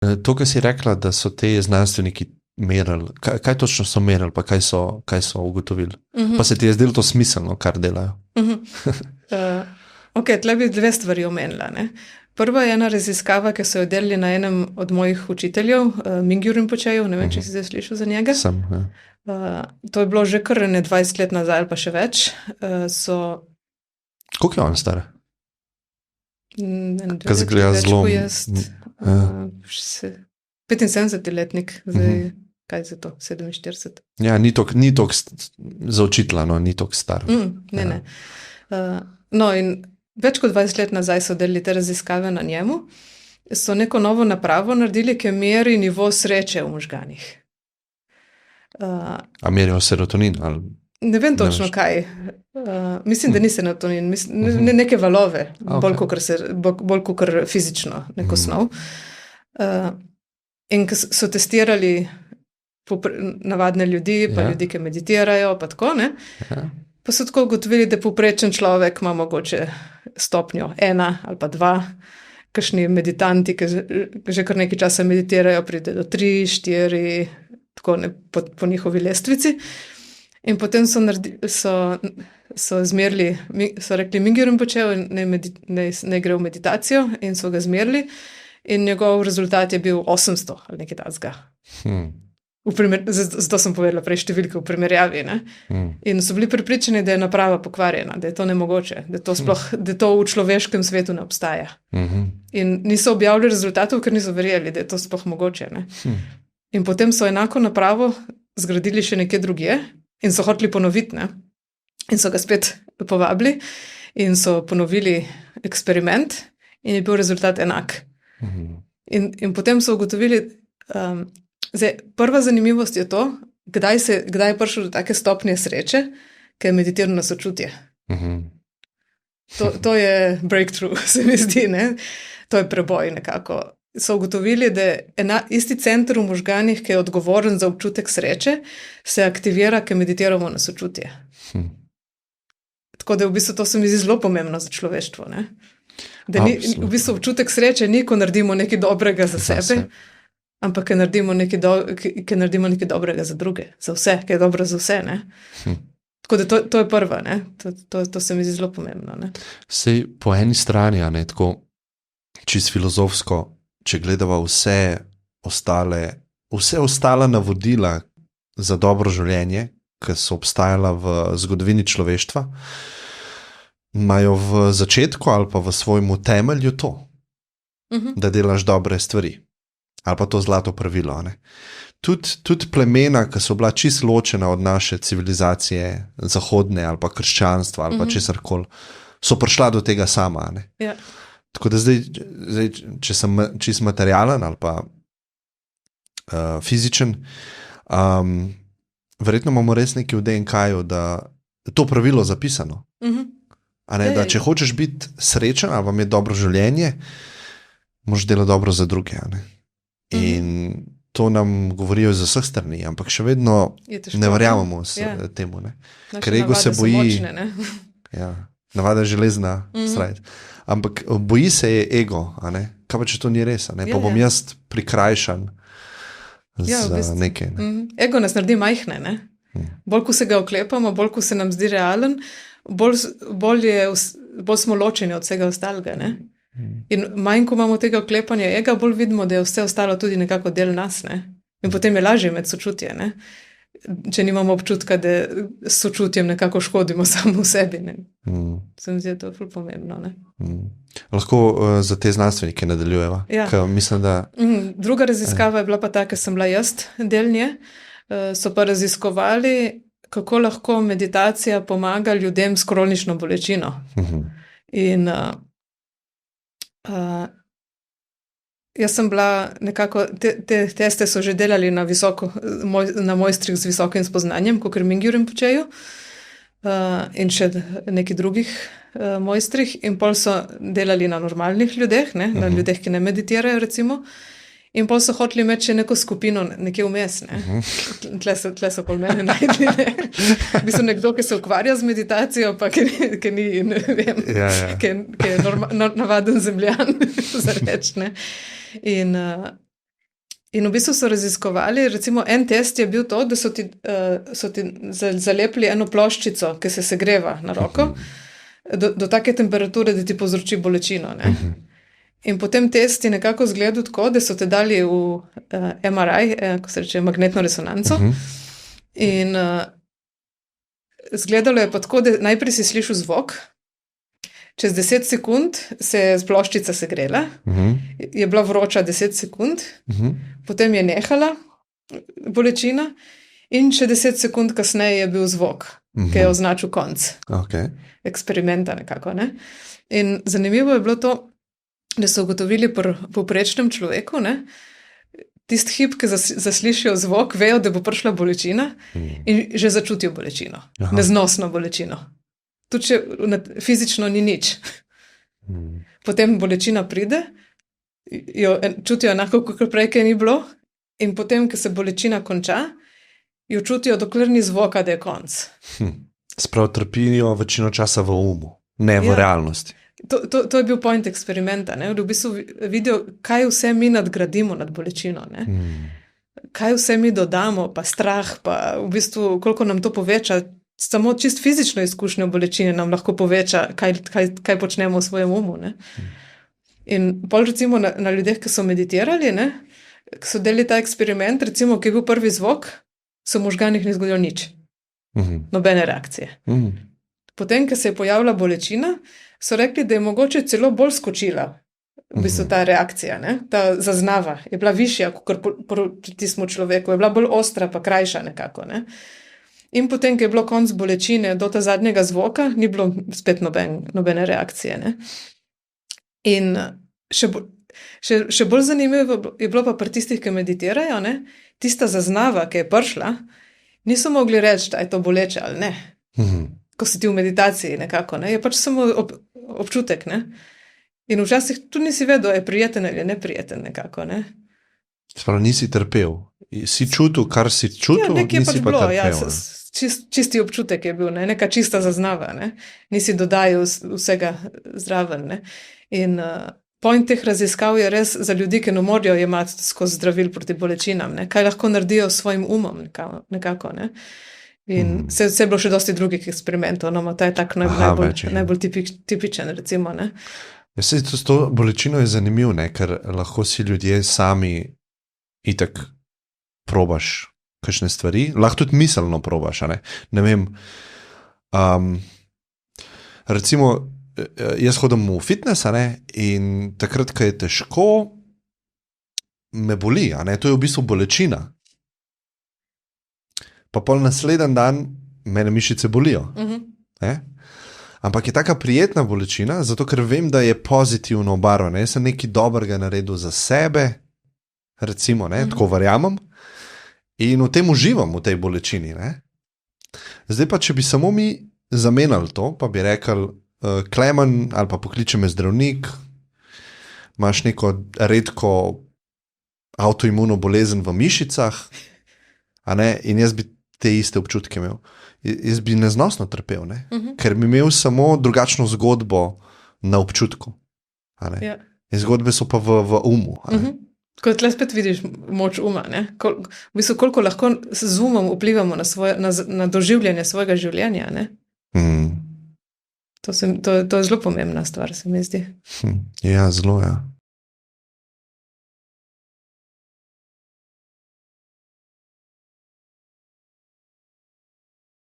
To, kar si rekla, da so te znanstveniki merili, kaj točno so merili, pa kaj so ugotovili. Pa se ti je zdelo to smiselno, kar delajo? Ok, tle bi dve stvari omenila. Ne? Prva je ena raziskava, ki so jo delali na enem od mojih učiteljev, Mingyur Rinpocheju, ne vem, če si zdaj slišal za njega. Sem, ja. To je bilo že kar 20 let nazaj ali pa še več. Koliko je on star? Kaj zgleda zelo... 75-letnik, zdaj kaj je to, 47. Ja, ni tok za učitla, no, ni tok star. Ne. No, in več kot 20 let nazaj so delali te raziskave na njemu, so neko novo napravo naredili, ki meri nivo sreče v možganih. A merijo serotonin? Ali... Ne vem točno kaj. Mislim, da ni serotonin, neke valove, bolj kot fizično, neko snov. In ko so testirali navadne ljudi, pa ljudi, ki meditirajo, pa tako, ne? Pa so tako ugotovili, da povprečen človek ima mogoče stopnjo 1 ali pa 2, kakšni meditanti, ki že kar nekaj časa meditirajo, pride do 3, 4, tako ne, po njihovi lestvici. In potem so zmerili, so rekli Mingyur Rinpocheju, naj gre v meditacijo, in so ga zmerili, in njegov rezultat je bil 800 ali nekaj takega. Zato sem povedala prej številke v primerjavi. In so bili prepričani, da je naprava pokvarjena, da je to nemogoče, da to v človeškem svetu ne obstaja. In niso objavili rezultatov, ker niso verjeli, da je to sploh mogoče. In potem so enako napravo zgradili še nekje drugje in so hoteli ponoviti. In so ga spet povabili in so ponovili eksperiment in je bil rezultat enak. In potem so ugotovili, zdaj, prva zanimivost je to, kdaj je prišel do take stopnje sreče, ki je meditirano sočutje. To je breakthrough, se mi zdi, ne? To je preboj nekako. So ugotovili, da isti center v možganih, ki je odgovoren za občutek sreče, se aktivira, ki meditiramo na sočutje. Tako da v bistvu to se mi zdi zelo pomembno za človeštvo, ne? Da v bistvu občutek sreče ni, ko naredimo nekaj dobrega za sebe, ampak ki naredimo nekaj dobrega za druge, za vse, ki je dobro za vse, ne? Tako da to je prva, ne? To se mi zdi zelo pomembno, ne? Sej po eni strani, ne, tako čisto filozofsko, če gledava vse ostala navodila za dobro življenje, ki so obstajala v zgodovini človeštva, imajo v začetku ali pa v svojemu temelju to, da delaš dobre stvari. Ali pa to zlato pravilo. Tudi plemena, ki so bila čisto ločena od naše civilizacije, zahodne ali pa krščanstva ali pa česarkoli, so prišla do tega sama. Ja. Tako da zdaj, če sem čisto materialen ali pa fizičen, verjetno imamo res nekaj v DNK-ju, da je to pravilo zapisano. Da če hočeš biti srečen ali vam je dobro življenje, moraš delati dobro za druge. In to nam govorijo z vseh strani, ampak še vedno ne verjamemo temu. Ker ego se boji. Navada je železna strajt. Ampak boji se je ego, kaj pa če to ni res, pa bom jaz prikrajšan za nekaj. Ego nas naredi majhne, ne? Bolj ko se ga oklepamo, bolj ko se nam zdi realen, bolj smo ločeni od vsega ostalega, ne? In manj, ko imamo tega oklepanja ega, bolj vidimo, da je vse ostalo tudi nekako del nas, ne? In potem je lažje imeti sočutje, ne? Če nimamo občutka, da s sočutjem nekako škodimo samo v sebi, ne? Se mi zdi, da to je ful pomembno, ne? Lahko za te znanstvenike nadaljujeva? Mislim, da... Druga raziskava je bila pa ta, ker sem bila jaz del nje. So pa raziskovali, kako lahko meditacija pomaga ljudem s kronično bolečino. In jaz sem bila nekako, te teste so že delali na mojstrih z visokim spoznanjem, kakor Mingyur Rinpocheju, in še neki drugih mojstrih, in pol so delali na normalnih ljudeh, ne? Na ljudeh, ki ne meditirajo, recimo, in pol so hoteli imeti še neko skupino nekje vmes, ne? Tle so pol mene najdli, ne? V bistvu nekdo, ki se ukvarja z meditacijo, pa ki ni, ne vem, ki je navaden zemljan, za reč, ne? In In v bistvu so raziskovali, recimo en test je bil to, da so ti zalepili eno ploščico, ki se segreva na roko, do take temperature, da ti povzroči bolečino. Ne? In potem test je nekako izgledal tako, da so te dali v MRI, ko se reče magnetno resonanco. In izgledalo je pa tako, da najprej si slišal zvok, čez 10 sekund se je ploščica segrela, je bila vroča 10 sekund, potem je nehala bolečina in še 10 sekund kasneje je bil zvok, ki je označil konc eksperimenta nekako. Ne? In zanimivo je bilo to, da so ugotovili pri povprečnem človeku, ne? Tisti hip, ki zaslišijo zvok, vejo, da bo prišla bolečina in že začutijo bolečino, neznosno bolečino. Tudi če fizično ni nič. Potem bolečina pride, jo čutijo enako, kot prej, ki ni bilo, in potem, ko se bolečina konča, jo čutijo, dokler ni zvoka, da je konc. Sprav trpijo večino časa v umu, ne v realnosti. To je bil point eksperimenta, ne? V bistvu vidijo, kaj vse mi nadgradimo nad bolečino. Ne? Kaj vse mi dodamo, pa strah, pa v bistvu koliko nam to poveča. Samo čist fizično izkušnjo bolečine nam lahko poveča, kaj počnemo v svojem umu. Ne? In pol recimo na ljudeh, ki so meditirali, ne? Ki so delali ta eksperiment, recimo, ki je bil prvi zvok, so v možganih ni zgodilo nič. Nobene reakcije. Potem, ko se je pojavila bolečina, so rekli, da je mogoče celo bolj skočila v bistvu ta reakcija, ne? Ta zaznava je bila višja, kot pri tistem človeku, je bila bolj ostra, pa krajša nekako. Ne? In potem, ko je bilo konc bolečine do ta zadnjega zvoka, ni bilo spet nobene reakcije. Ne? In še bolj zanimivo je bilo pa pri tistih, ki meditirajo, ne? Tista zaznava, ki je prišla, niso mogli reči, da je to boleče ali ne. Ko si ti v meditaciji nekako, ne? Je pač samo občutek. Ne? In včasih tudi nisi vedel, je prijeten ali neprijeten nekako. Ne? Sprav, nisi trpel. Si čutil, kar si čutil, nisi pač pa trpel. Ja, čisti občutek je bil, ne? Neka čista zaznava. Ne? Nisi dodajal vsega zraven. Ne? In point teh raziskav je res za ljudi, ki ne morajo jemati skozi zdravil proti bolečinam. Ne? Kaj lahko naredijo s svojim umom nekako. Ne? In se je bilo še dosti drugih eksperimentov, no, ta je tak najbolj tipičen, recimo, ne. Ja, se s to bolečino je zanimiv, ne, ker lahko si ljudje sami itak probaš kakšne stvari, lahko tudi miselno probaš, ne. Ne vem, recimo, jaz hodim v fitness, ne, in takrat, ko je težko, me boli, ne, to je v bistvu bolečina. Pa pol naslednji dan mene mišice bolijo. Ampak je taka prijetna bolečina, zato ker vem, da je pozitivno obarvana. Jaz sem nekaj dobrega naredil za sebe, recimo, ne, tako verjamem, in v tem uživam, v tej bolečini. Ne. Zdaj pa, če bi samo mi zamenjali to, pa bi rekel, Klemen, ali pa pokliče me zdravnik, imaš neko redko avtoimuno bolezen v mišicah, a ne, in jaz bi te iste občutke imel. Jaz bi neznosno trpel, ne? Ker bi imel samo drugačno zgodbo na občutku. Ja. In zgodbe so pa v umu. Ko tle spet vidiš moč uma, ne? V bistvu, koliko lahko z umom vplivamo na doživljanje svojega življenja. Ne? To je zelo pomembna stvar, se mi zdi. Ja, zelo, ja.